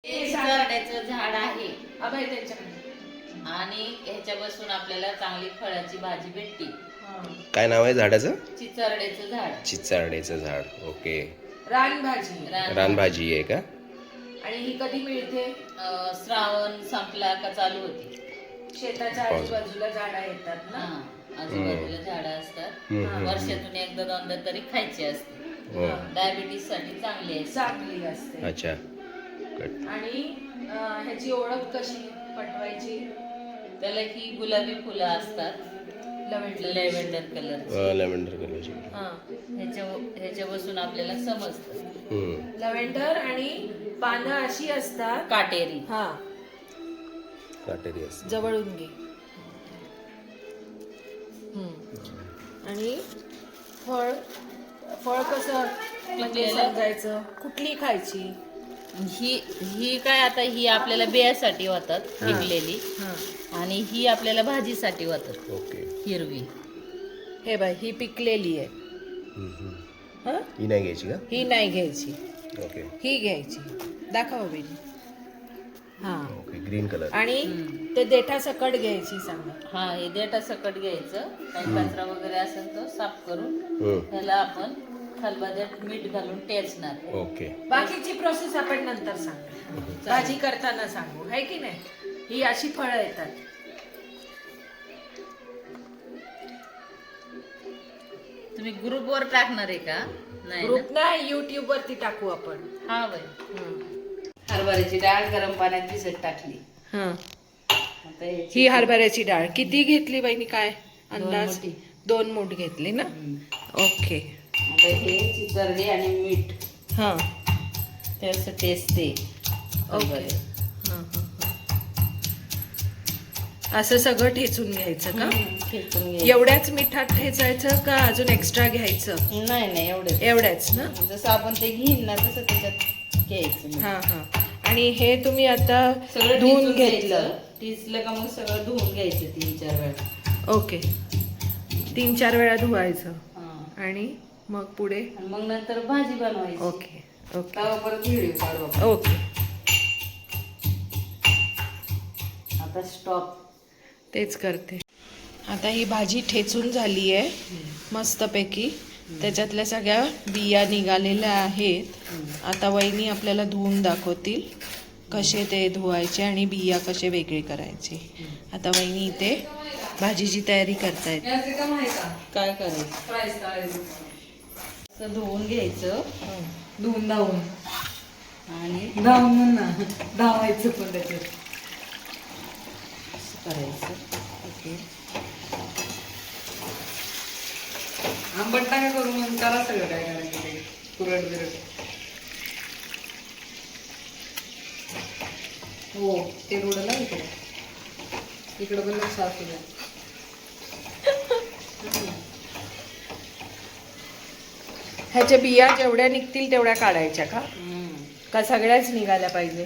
चिचरड्याचं झाड आहे अभय त्यांच्याकडे आणि ह्याच्यापासून आपल्याला चांगली फळाची भाजी भेटते. काय नाव आहे झाडाचं? चिचरड्याचं झाड. चिचारडेचं झाड. ओके. रानभाजी. रानभाजी आहे का? आणि ही कधी मिळते? श्रावण संपला का चालू होती. शेताच्या आजूबाजूला झाडं येतात ना. आजूबाजूला झाडं असतात. वर्षातून एकदा दोनदा तरी खायची असते. डायबिटीस साठी चांगली असते. अच्छा. आणि ह्याची ओळख कशी पटवायची? त्याला ही गुलाबी फुलं असतात. Lavender colour. लेव्हेंडर कलरची. ह्याच्यापासून आपल्याला समजतं. लेव्हेंडर आणि पानं अशी असतात काटेरी. काटेरी असते. जवळून घे. आणि फळ फळ कसं म्हणजे समजायचं? कुठली खायची? ही काय आता ही आपल्याला बियासाठी होतात पिकलेली आणि ही आपल्याला भाजीसाठी होतात. ओके. हिरवी. हे बाय ही पिकलेली आहे. ही नाही घ्यायची का? ही नाही घ्यायची. ओके. ही घ्यायची. दाखवा बेली. ओके. Green colour. आणि ते देठा सकट घ्यायची सांगा. हे देठा सकट घ्यायचं. काही कचरा वगैरे असेल तो साफ करून त्याला आपण खलबत्त्यात मीठ घालून टेचणार. ओके. बाकीची प्रोसेस आपण नंतर सांगू. भाजी करताना सांगू, है की नाही? ही अशी फळं येतात. तुम्ही ग्रुपवर टाकणार आहे का? नाही. ग्रुप नाही, युट्यूब वरती टाकू आपण. हा बाई. हरभऱ्याची डाळ गरम पाण्यात भिजत टाकली. आता ही हरभऱ्याची डाळ किती घेतली बहिणी? काय अंदाज? 2 मूठ घेतली ना. ओके. आता हे चिचरडी आणि मीठ त्याचं टेस्ट ते. ओके. असं सगळं ठेचून घ्यायचं का? ठेचून घ्यायचं. एवढ्याच मिठात ठेचायचं का अजून एक्स्ट्रा घ्यायचं? नाही एवढ्याच ना. जसं आपण ते घेईन ना तसं त्याच्यात घ्यायचं. आणि हे तुम्ही आता सगळं धुवून घेतलं. टिचलं का मग सगळं धुवून घ्यायचं 3-4 वेळा. ओके. 3-4 वेळा धुवायचं. आणि मग पुढे मग नंतर भाजी बनवायची. ओके. ओके. परत व्हिडिओ काढू. ओके. आता स्टॉप. तेच करते. आता ही भाजी ठेचून झाली आहे मस्तपैकी. त्याच्यातल्या सगळ्या बिया निघालेल्या आहेत. आता वहिनी आपल्याला धुवून दाखवतील कसे ते धुवायचे आणि बिया कसे वेगळे करायचे. आता वहिनी इथे भाजीची तयारी करतायत. काय करायचं? असं धुवून घ्यायचं. धावून आणि धावायचं पण त्याच्यात करायचं. ओके. आंबट टाका करू मग करा सगळं काय करायचं. कुरड बिरड. हो ते रोडला इकडं पण लक्ष असू द्या. ह्याच्या बिया जेवढ्या निघतील तेवढ्या काढायच्या का सगळ्याच निघाल्या पाहिजे?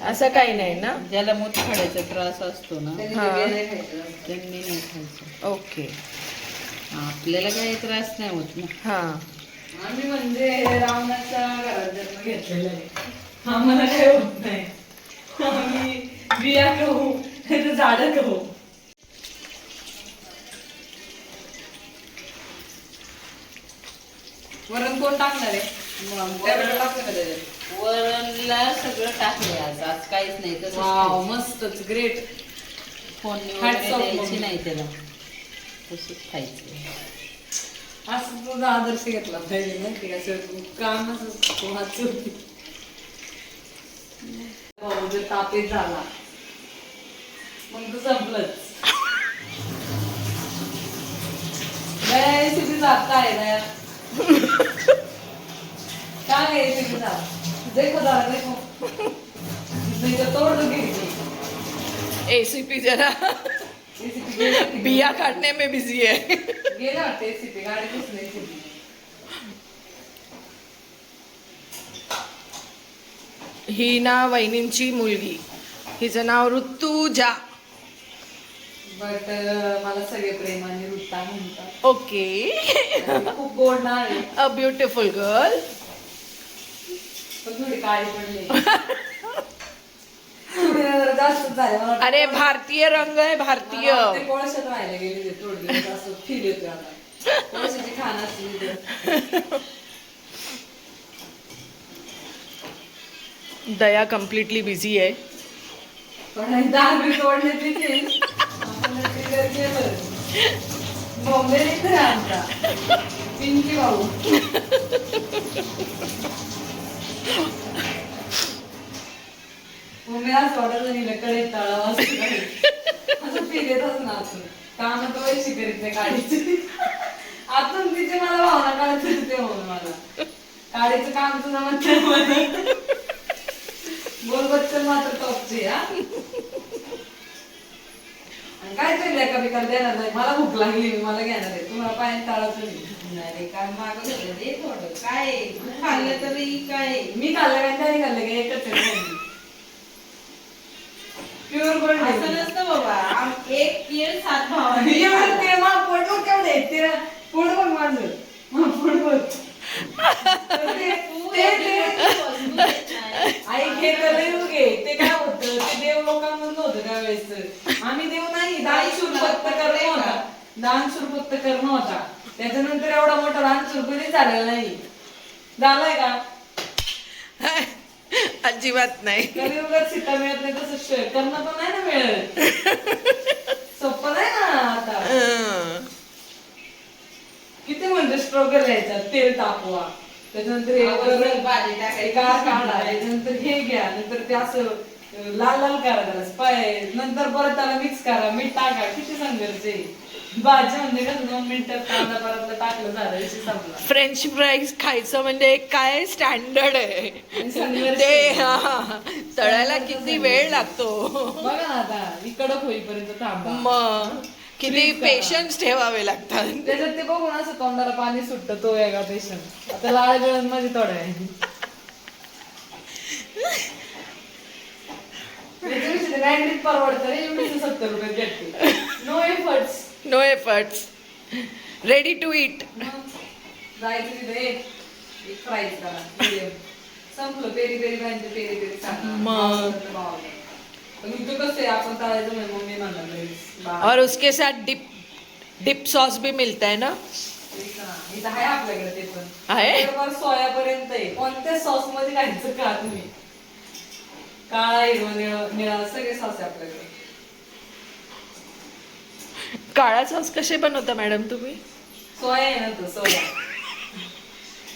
असं काही नाही ना. ज्याला मोठखाड्याचा त्रास असतो ना त्यांनी नाही खायचं. ओके. आपल्याला काही त्रास नाही होत ना. आम्ही म्हणजे रावणाच्या घरात जन्म घेतलेला आहे. आम्हाला काही होत नाही. आम्ही बिया खाऊ नाही झाडं खाऊ. वरण कोण टाकणार आहे? वरणला सगळं टाकले. आज काहीच नाही. वाव मस्तच. ग्रेट. फोन द्यायची नाही त्याला. तसंच खायचं. असं तुझा आदर्श घेतला पाहिजे ना. ते असं कामच जर तापीत झाला मग तू संपलंच. रेसिपी जात आहे ना. काय रेसिपी जात देखो जरा देखो. तोड़ घ्यायची एसीपी जरा बिया काटने में बिजी है. गेला एसीपी गाडीच नाही. ही ना वहिनींची मुलगी. हिचं नाव ऋतुजा. बट मला सगळे प्रेमाने ऋता म्हणतात. ओके. खूप गोड नाव आहे. A beautiful girl. पण थोडी काळी पडली. थोडी जरा जास्तच झाली. मला वाटतं अरे भारतीय रंग आहे, भारतीय. मला वाटतं कोळशात राहायला गेले ते थोडे दिवस असं फील येतोय आता. कोळशाची खाणं असली तर. दया कम्प्लिटली बिझी आहे. पण 10 मिनिट तोडले तिथे. आपण ट्रिगर केलं. बॉम्बे इथे आमचा पिंकी भाऊ. मम्मी असं वाटत नाही कडे तळावा असं फील येतच ना असं काम तर वैशी करीत नाही काढीची. आतून तिचे मला भावना काढत होती ते म्हणून मला काढीचं काम तुझं म्हणते. बोल बच्चन मात्र टॉपची. हा आणि काय तरी एका बिकाला देणार नाही. मला भूक लागली मला घेणार आहे. तुम्हाला पायाने टाळायचं नाही. काय मागत होते ते थोडं काय खाल्लं तरी काय मी खाल्लं काय त्याने खाल्लं काय एकच प्युअर गोल्ड असं नसतं बाबा. एक केळ 7 भाव. ते मग पोट केवढे ते पोट बघ माझं. मग पोट बघ. आई घे तर घे. ते काय होतं ते देव लोकांमधलं होतं त्यावेळेस. आम्ही देव नाही दान शुरपत्त करणं होता. दान शुरपत्त करणं होता. त्याच्यानंतर एवढा मोठा दान शुरपणी झालेला नाही. झालाय का? अजिबात नाही. कधी उगाच सीता मिळत नाही तसं करणं पण नाही ना मिळत. सोपं नाही ना आता. किती म्हणजे स्ट्रगल यायचा. तेल तापवा त्याच्यानंतर भाजी टाकायची. गार काढा त्याच्यानंतर हे घ्या नंतर ते असं लाल लाल करा त्याला स्पाय नंतर परत त्याला मिक्स करा मीठ टाका. किती संघर्ष आहे. भाजी म्हणजे कसं 2 मिनिटात कांदा परत टाकलं झालं विषय संपला. फ्रेंच फ्राईज खायचं म्हणजे एक काय स्टँडर्ड आहे ते. हा, तळायला किती वेळ लागतो. बघा ना आता ही कडक होईपर्यंत थांबा. मग किती पेशन्स ठेवावे लागतात. त्याच्यात ते बघून असं तोंडाला पाणी सुटतं तो वेगळा पेशंट. आता लाळ गळण माझी थोडं आहे. मॅग्नेट परवडतं रे. 70 रुपये भेटते. No efforts. No efforts. Ready to eat. जायचं तिथे एक फ्राईज करा medium. संपलं. पेरी पेरी पाहिजे पेरी पेरी मग. पण इथं कसं आहे आपण तळायचं म्हणजे मम्मी म्हणणार और उसके साथ डिप सॉस भी मिलता है ना. इथं आहे आपल्याकडे ते पण आहे? सोयापर्यंत आहे. कोणत्या सॉस मध्ये खायचं का तुम्ही. काळा हिरवा निळा सगळे सॉस आहे आपल्याकडे. काळा सॉस कसे बनवता मॅडम तुम्ही. सोया आहे ना तो सोया.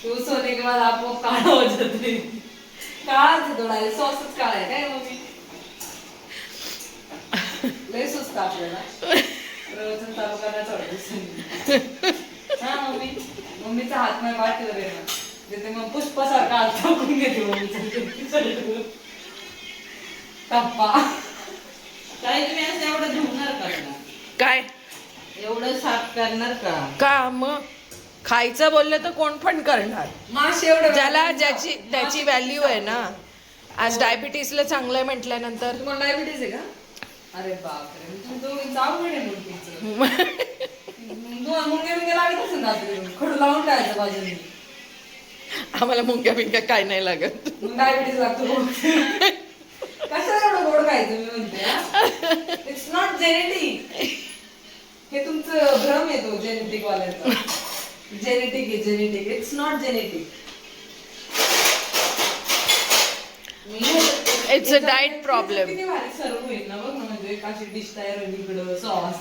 तू सोने के बाद आपोआप काळा हो जाते. काळाच थोडा आहे सॉसच काळा आहे काय मम्मी. लय सुस्त आपल्याला प्रवचन चालू करायचं वाटतं. हा मम्मी मम्मीचा हात नाही पाठीवर आहे ना तिथे मग पुष्पासारखा हात टाकून घेते मम्मीचा टप्पा. काय तुम्ही असं एवढं धुवणार का. काय एवढं साफ करणार का. का मग खायचं बोललं तर कोण पण करणार. माश एवढं ज्याला त्याची व्हॅल्यू आहे ना. आज डायबिटीसला चांगलं आहे म्हटल्यानंतर. तुम्हाला डायबिटीस आहे का. अरे बापरे तुम्ही दोघी जाऊ मिळेल मुंगे बिंगे लागत असेल रात्री खडू लावून टाकायचं बाजूने. आम्हाला मुंग्या बिंग्या काय नाही लागत. मग डायबिटीस लागतो. कशाला एवढं गोड खायचं मी म्हणते. It's not genetic. हे तुमचं भ्रम येतो जेनेटिक वाल्याचा. जेनेटिक आहे genetic. It's not genetic. It's a diet problem. किती भारी सर्व होईल ना बघ ना. म्हणजे अशी डिश तयार होईल. इकडं सॉस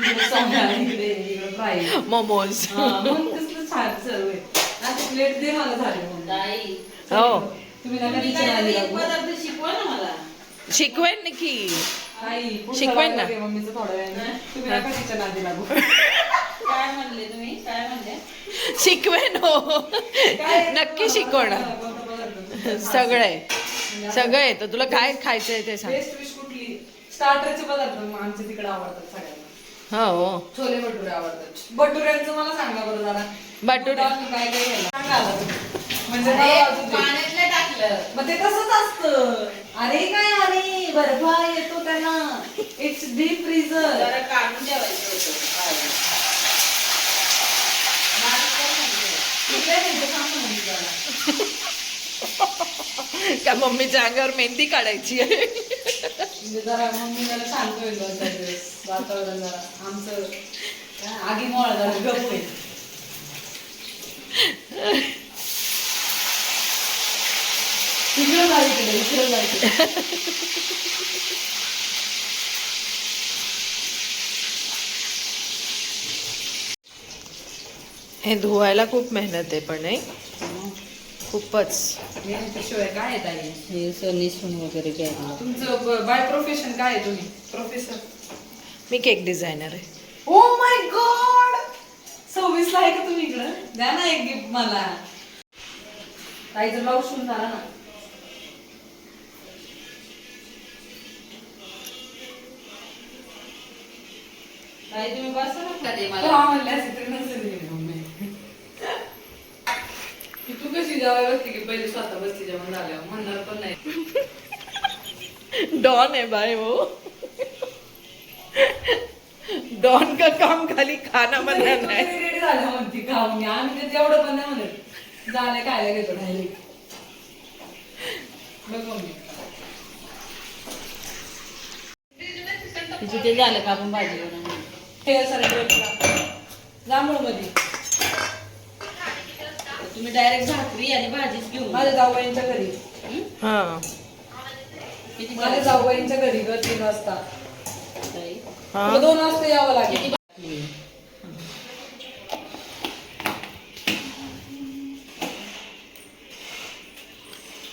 इकडे फ्राय मोमोज. मग कसलं छान सर्व आहे. आता प्लेट दे मला झाले मग. ताई हो तुम्ही नका तुम्ही किचन आली काहीतरी पदार्थ शिकवा ना मला. शिकवेन की. आई शिकवेन ना. मम्मीचं थोड्या वेळाने. तुम्ही नका किचन आधी लागू. काय म्हणले तुम्ही काय म्हणले. शिकवेन हो. नक्की शिकवणार. सगळं येतं. तुला काय खायचंय ते सांग. बेस्ट डिश कुठली. स्टार्टरचे पदार्थ मग आमच्या तिकडे आवडतात सगळ्यांना. हो छोले भटुरे आवडतात. भटुऱ्यांचं मला सांगा बरं जरा. भटुरे काय काय घ्यायला सांगा आता. म्हणजे अरे, मला अजून ते. पाण्यातलं टाकलं. मग ते तसंच असतं. अरे काय अरे बर्फा येतो त्यांना. It's deep freezer. जरा काढून ठेवायचं होतं. कुठल्या घ्यायचं सांग ना म्हणजे जरा. का मम्मीच्या अंगावर मेहंदी काढायची आहे? म्हणजे जरा मम्मी जरा शांत होईल दोन चार दिवस वातावरण जरा आमचं आगी मोळ जरा गप होईल. इकडं जायचं. हे धुवायला खूप मेहनत आहे पण नाही खूपच. शिवाय काय आहे ताई? हे सनिसून वगैरे घ्यायला. तुमचं बाय प्रोफेशन काय आहे? तुम्ही प्रोफेसर? मी केक डिझायनर आहे. ओ माय गॉड, 26 ला आहे का तुम्ही इकडं? द्या ना एक गिफ्ट मला. ताईचं ब्लाऊज शिवून झाला ना. ताई तुम्ही बसा ना. कधी मला मला म्हणले असे तरी नसेल दिली मम्मी. की तू कशी जेवायला बसते की पहिले स्वतः बसती जेवण झाल्यावर म्हणणार पण नाही. डॉन है भाई वो. डॉन का काम खाली खाना बनाना है. रेडी झालं म्हणती खाऊन आम्ही ते तेवढं पण नाही म्हणत. झालं खायला घेतो राहिले बघ मम्मी. तिचे ते झालं का आपण भाजी बनवून. हे सर जांभूळ मध्ये तुम्ही डायरेक्ट भाकरी आणि भाजीच घेऊन माझ्या जाऊबाईंच्या घरी. हा किती माझ्या जाऊबाईंच्या घरी 3 वाजता. ताई? हा 2 वाजता यावं लागेल. किती भाकरी?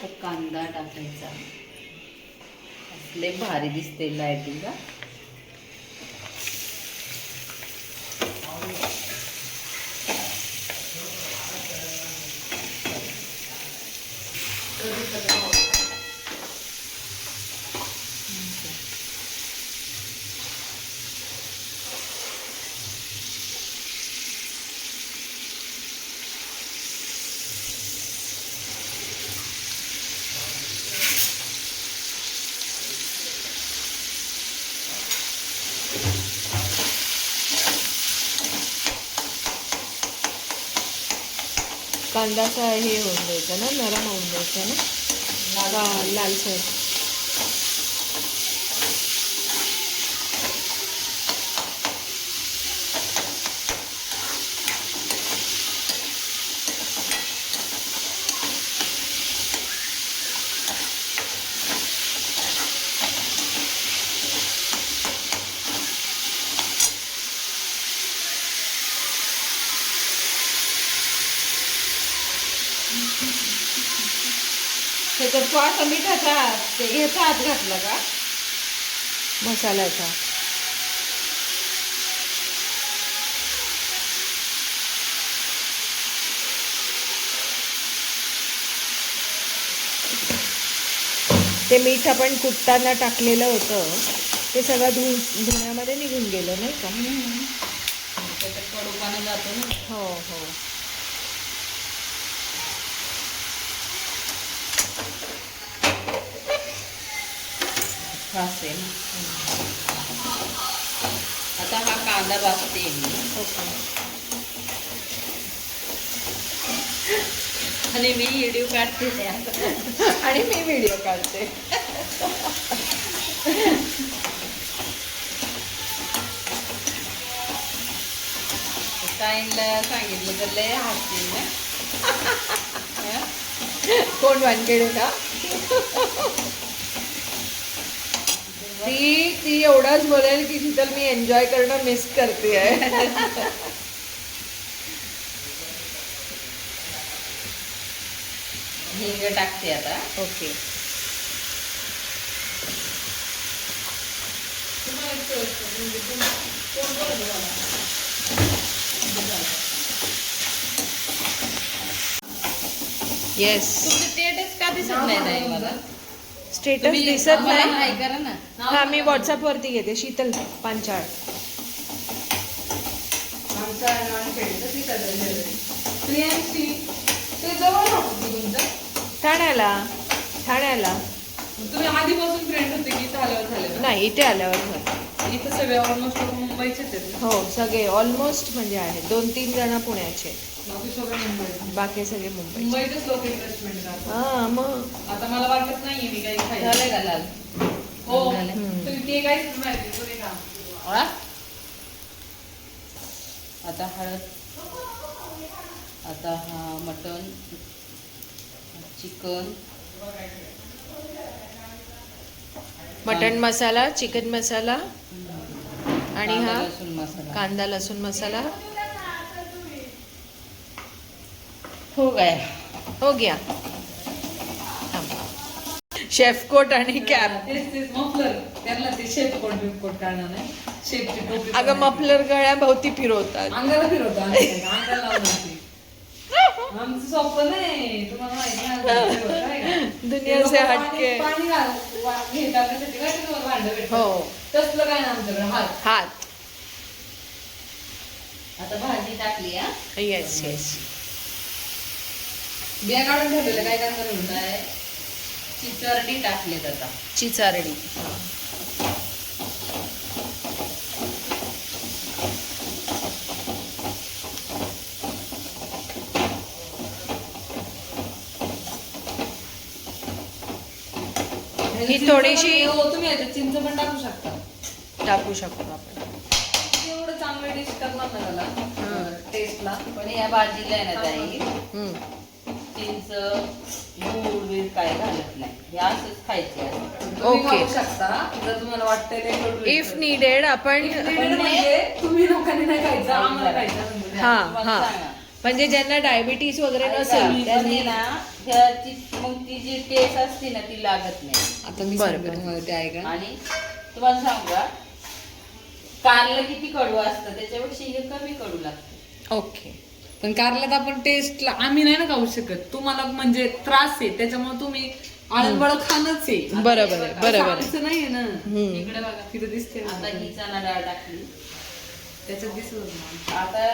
तर कांदा टाकायचा. असले भारी दिसते लायटिंग का. कांदाचा हे होऊन द्यायचा ना नरम होऊन द्यायचा ना लालसर. त्याच्यात थोडासा मिठाचा ते ह्याचा हात घातला का मसाल्याचा. ते मीठ आपण कुटताना टाकलेलं होतं ते सगळं धुण्यामध्ये निघून गेलं नाही का. त्याच्यात कडूपणा जातो ना. हो हो. खास आहे ना. आता हा कांदा भाजते मी. ओके. आणि मी व्हिडिओ काढते ते. आणि मी व्हिडिओ काढते. ताईंला सांगितलं तर लय हसतील ना. कोण वानखेडे का. ती एवढाच बोलेल की शीतल मी एन्जॉय करणं मिस करते आहे. हिंग टाकते आता. ओके. येस. तुमचं स्टेटस का दिसत नाही ताई मला. स्टेटस तुम्ही दिसत आम्हाला नाही. हाय करा ना. हा मी व्हॉट्सअप वरती घेते. शीतल पांचाळ. प्रियांशी ते जवळ होतं तुमचं. ठाण्याला तुम्ही आधीपासून फ्रेंड होते की इथं आल्यावर झालं? नाही इथे आल्यावर झालं. इथं सगळे ऑलमोस्ट मुंबईचेच आहेत ना. हो सगळे ऑलमोस्ट म्हणजे आहेत. 2-3 जण पुण्याचे. बाकी सगळं मुंबई. बाकी सगळे मुंबई. मुंबईतच लोक इन्व्हेस्टमेंट करतात. हा मग आता मला वाटत नाहीये मी काही खायचं. झालंय का लाल हो झालंय. तुम्ही ते काहीच माहिती तुम्ही का आवळा. आता हळद, आता हा मटन, चिकन, मटन मसाला, चिकन मसाला आणि कांदा, हा लसूण मसाला कांदा लसूण मसाला हो गया. हो गया. शेफ कोट आणि कॅप. तेच मफलर त्यांना ते शेप कोट काढणार नाही. शेपची टोपी अगं मफलर गळ्या भोवती फिरवतात. अंगाला फिरवतो अंगाला लावून असते. आमचं सोपं नाही तुम्हाला माहिती आहे अंगाला फिरवतं, नाही का? दुनिया ते से लोकं हटके. पाणी हे टाकण्यासाठी काय ते तुम्हाला भांडं भेटतं. हो. तसलं काय ना आमच्याकडे हात हात. आता भाजी टाकली हा. Yes yes. बिया काढून ठेवलेलं काय करणार एवढं? काय चिचरडी टाकलेत आता. चिचारडी. ही थोडीशी हो तुम्ही याच्यात चिंच पण टाकू शकता. टाकू शकतो आपण. एवढं चांगलं डिश करणार ना त्याला टेस्टला. पण या भाजीला आहे ना ताई हम्म. चिंच गूळ बीळ काय घालत नाही. हे असंच खायचे आहे. तुम्ही ओके. खाऊ शकता जर तुम्हाला वाटतंय ते कडू इफ आहे. नीडेड आपण म्हणजे तुम्ही लोकांनी नाही खायचं आम्हाला खायचं. हा तुम्हाला हा सांगा. म्हणजे ज्यांना डायबिटीस वगैरे ऐका, नसेल त्याने ना ह्याची मग ती जी टेस्ट असते ना ती लागत नाही. आता मी बरं, सांगते बरं. तुम्हाला ते ऐका. आणि तुम्हाला सांगू का कारलं किती कडू असतं त्याच्यापेक्षा हे कमी कडू लागतं. ओके. पण कारल्यात आपण टेस्टला आम्ही नाही ना खाऊ शकत. तुम्हाला म्हणजे त्रास आहे त्याच्यामुळे तुम्ही आळंबळ खाणच आहे. बरोबर आहे, बरोबर आहे. असं नाहीये ना. हम्म. इकडे बघा तिथं दिसते ना. आता ही चणा डाळ टाकली. त्याच्यात दिसत आता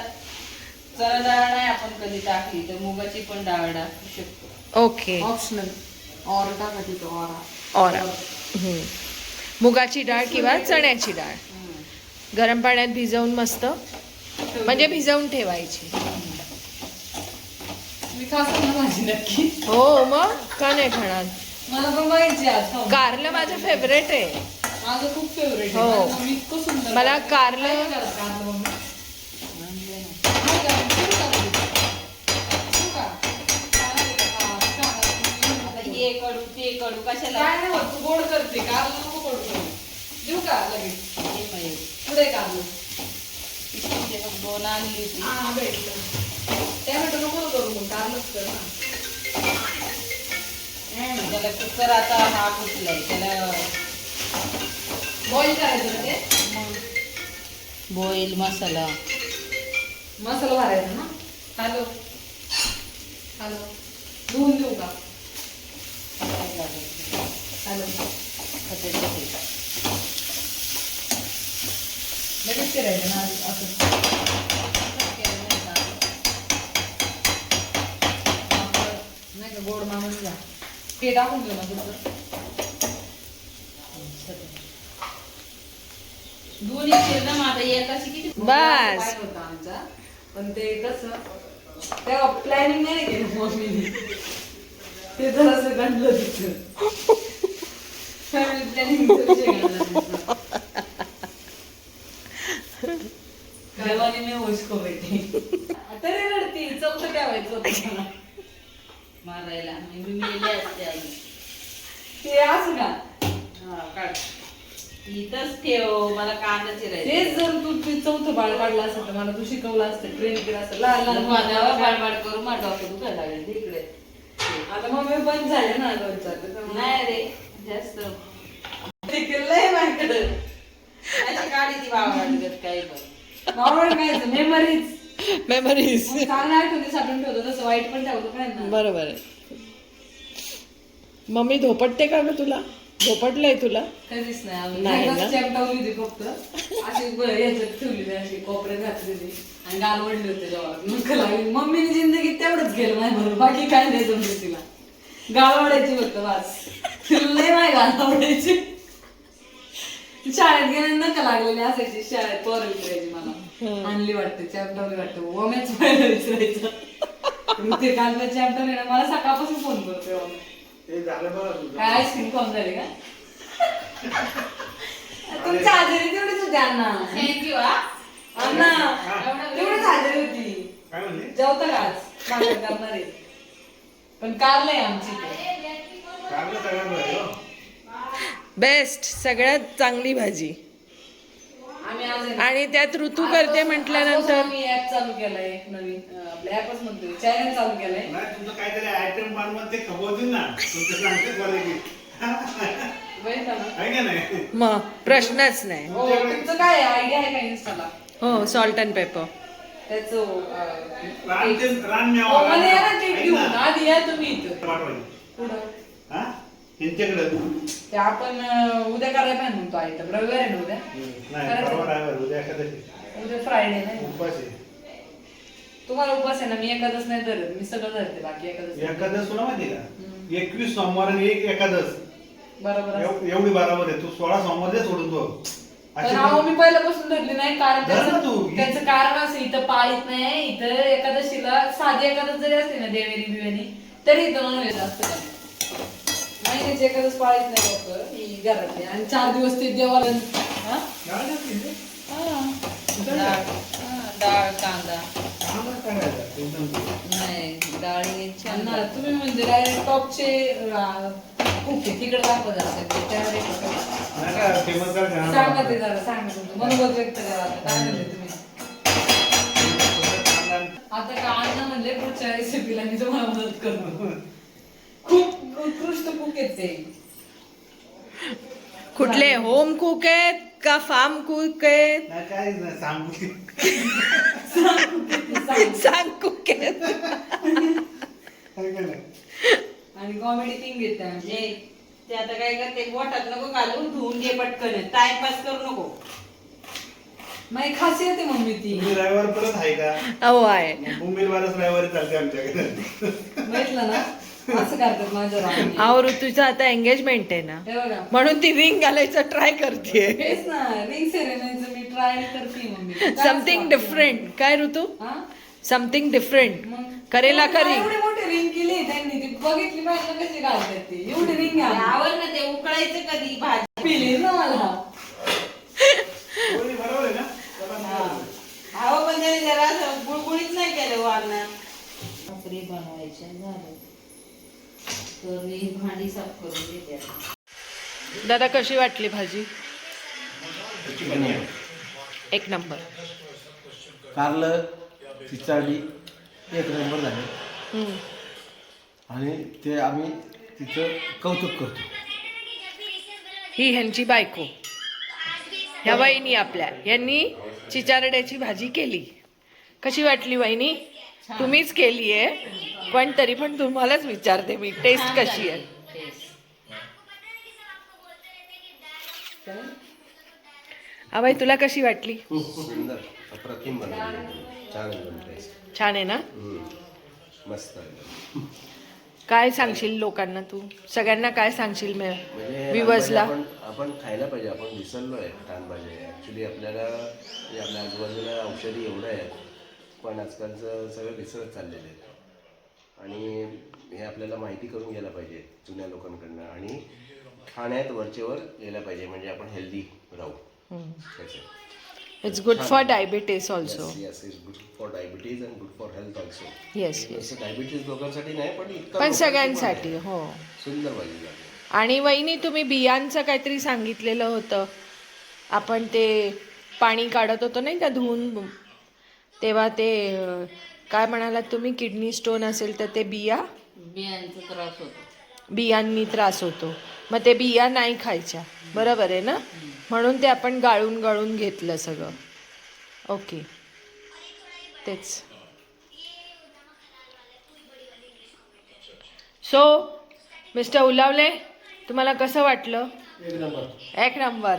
चणा डाळ नाही आपण कधी टाकली तर मुगाची पण डाळ टाकू शकतो. ओके. ऑप्शनल ऑर टाका तिथं ऑरा. ऑरा. हम्म. मुगाची डाळ किंवा चण्याची डाळ गरम पाण्यात भिजवून मस्त म्हणजे भिजवून ठेवायची. मी खास ना माझी नक्की. हो मग का नाही खाणार. मला पण माहिती आज खाऊ. कारलं माझं फेवरेट आहे. माझं खूप फेवरेट हो. आहे. माझं इतकं सुंदर मला कारलं- काय करत कारलं मम्मी? आणले ना. नाही का? ठेवू का तुम्ही? ठेवू का? आता हे कडू ते कडू कशाला काय नाही होत, तू गोड करते कारलं नको गोड करू. देऊ का लगेच हे पाहिजे. पुढे कारलं. ते बघ, दोन आणली होती. हा भेटलं. टॅमॅटो नको करू मग कारलंच कर ना. त्याला कुकर आता हा कुठलाय त्याला बॉईल करायचं ना ते. बॉईल मसाला मसाला भरायचा ना. हॅलो हॅलो धुवून देऊ का? काय लागेल. हॅलो खताचं हे. लगेच करायचं ना असं. नाही का गोड माणूस जा ते टाकून घेऊ ना तुझं. दोन्ही चिरलं मग आता एकाची किती बस. पाहिलं होतं आमचा पण ते कसं तेव्हा प्लॅनिंग नाही केलं मम्मीने. ते जरासं गणलं तिथं. फॅमिली प्लॅनिंग देवाने मी होशको बेटे तरी रडती चौथं ठेवायचं होतं मला. मारायला मी मेले असते आई. ते असं का हा काढ इथंच ठेव मला कांदा चिरायचं. तेच जर तू ते चौथं बाळ काढलं असतं तर मला तू शिकवलं असतं ट्रेन केलं असतं लहान लहान माझ्यावर मुलांना. बाडबाड करू माझं डोकं दुखायला लागेल इकडे. आता मग मी पण झाले ना दोन चार दिवस. नाही रे जास्त ते केलंय माझ्याकडे अशी काढी ती बाबा काही पण मावळ काय मेमरीज मेमरीज. चांगलं आठवणी साठवून ठेवतो तसं वाईट पण ठेवतो काय ना. बरोबर आहे. मम्मी धोपटते का ग तुला. धोपटलंय तुला. कधीच नाही नाही ना? चेपटावली होती फक्त अशी याच्यात ठेवली अशी कोपऱ्यात घातलेली आणि गाल वडले होते जेव्हा मग लागली. मम्मीने जिंदगीत तेवढंच गेलं नाही बरोबर बाकी काय नाही जमलं तिला. गाल वडायची फक्त वास तिला नाही गाल आवडायची. शाळेत गेल्या नका लागलेली असायची शाळेत पोरं विचारायची मला आणली वाटतं चॅप्टर वाटतं ओम्याच पहिला विचारायचं मग ते काल चॅप्टर आहे ना मला सकाळपासून फोन करतोय काय आईस्क्रीम खाऊन झाली का तुमच्या आजारी तेवढीच होती अण्णा थँक्यू अण्णा तेवढीच आजारी होती जेवता का आज भाकर करणार आहे पण कारलंय आमची बेस्ट सगळ्यात चांगली भाजी आम्ही आज आणि त्यात ऋतू करते म्हटल्यानंतर मी ऍप चालू केलाय एक नवीन आपल्या ऍपच म्हणतोय चॅनल चालू केलाय तुमचं काहीतरी आयटम बनवून ते खपवतील ना तुमचं सांगते क्वालिटी बघितलं ना आहे का नाही मग प्रश्नच नाही हो तुमचं काय आयडिया आहे का इन्स्टाला हो सॉल्ट अँड पेपर त्याचं रान हो, मला या ना केक घेऊन आधी या तुम्ही इथं पाठवायचं पुढं हा यांच्याकडे ते आपण उद्या करायला पाहिजे म्हणतो आयटम रविवार आहे ना उद्या नाही परवा ड्रायव्हर उद्या एखाद्या उद्या फ्रायडे नाही उपास आहे तुम्हाला उपवास आहे ना मी एकादश नाही धरत मी सगळं धरते बाकी एकादश एकादश तुला माहिती का 21 सोमवार आणि एक एकादश बरोबर आहे. एवढी बरोबर आहे तू 16 सोमवार दे सोडून तो पण अहो मी पहिल्यापासून धरली नाही कारण धर ना त्याचं तू. त्याचं कारण असं इथं पाळीत नाही इथं एकादशीला साधी एकादश जरी असते ना देवेनी बिवेनी तरी इथं नॉनव्हेज असतं महिन्याची एकादश पाळीत नाही लोक ही घरातली आणि 4 दिवस ते देवाला हा? डाळ कांदा नाही डाळी छान ना तुम्ही म्हणजे डायरेक्ट टॉपचे कुक आहे तिकडे दाखवत असेल फेमस सांगा ते जरा सांगा तुमचं मनोगत व्यक्त करा आता काय म्हणले तुम्ही आता का अण्णा म्हणले पुढच्या रेसिपीला मी तुम्हाला मदत करतो खूप उत्कृष्ट कुक आहेत ते कुठले होम कुक आहेत का फार्म कुक आहेत काय सांगू सांग कुक आहेत आणि कॉमेडी किंग येत जे ते आता काय करते बोटात नको घालून धुवून घे पटकन टाइमपास करू नको माझी खासियत आहे मम्मी ती तुम्ही ड्रायव्हर परत आहे का हो आहे मुंबईला बरंच ड्रायव्हर चालते आमच्याकडे म्हटलं ना असं करतात माझ्या राणी. अहो ऋतूचं आता एंगेजमेंट आहे ना हे बघा म्हणून ती रिंग घालायचं ट्राय करते तेच ना रिंग सेरेमनीचं मी ट्राय करते मम्मी समथिंग डिफरंट काय ऋतू हा समथिंग डिफरंट मग करेला एवढी करी एवढी मोठी रिंग केली त्यांनी ती बघितली पाहिजे कशी घालतात ती एवढी रिंग आवड ना ते उकळायचं कधी भाजी पिली ना मला बरोबर आहे ना अहो पण त्याने जरा असं गुळगुळीत नाही केलं वारणा भाकरी बनवायच्या झालं तर मी भांडी साफ करून देते आता. दादा कशी वाटली भाजी एक नंबर कारलं चिचाडी एक नंबर झाले आणि ते आम्ही तिचं कौतुक करतो ही ह्यांची बायको ह्या वहिनी आपल्या यांनी चिचारड्याची भाजी केली कशी वाटली वहिनी तुम्हीच केली आहे पण तरी पण तुम्हालाच विचारते मी टेस्ट कशी आहे अभय तुला कशी वाटली सुंदर अप्रतिम बनवली छान एकदम टेस्ट छान आहे ना मस्त एकदम काय सांगशील लोकांना तू सगळ्यांना काय सांगशील म्हणजे विवर्सला आपण खायला पाहिजे आपण विसरलो आहे छान भाजी ॲक्च्युली आपल्याला म्हणजे आपल्या आजूबाजूला औषधी एवढं आहेत पण आजकालचं सगळं विसरत चाललेलं आहे आणि हे आपल्याला माहिती करून घ्यायला पाहिजे जुन्या लोकांकडनं आणि खाण्यात वरचेवर गेलं पाहिजे म्हणजे आपण हेल्दी राहू it's good for diabetes also yes it's good for diabetes and good for health also yes yes असं डायबिटीज लोकांसाठी नाही पण इतकं पण लोकांसाठी सगळ्यांसाठी आहे. हो सुंदर भाजी लागली आणि वहिनी तुम्ही बियांचं काहीतरी सांगितलेलं होतं आपण ते पाणी काढत होतो नाही का धुवून तेव्हा ते काय म्हणालात तुम्ही किडनी स्टोन असेल तर ते बियांचा त्रास होतो बियांनी त्रास होतो मग ते बिया नाही खायच्या बरोबर आहे ना म्हणून ते आपण गाळून गाळून घेतलं सगळं ओके तेच सो मिस्टर उलावले तुम्हाला कसं वाटलं एक नंबर एक नंबर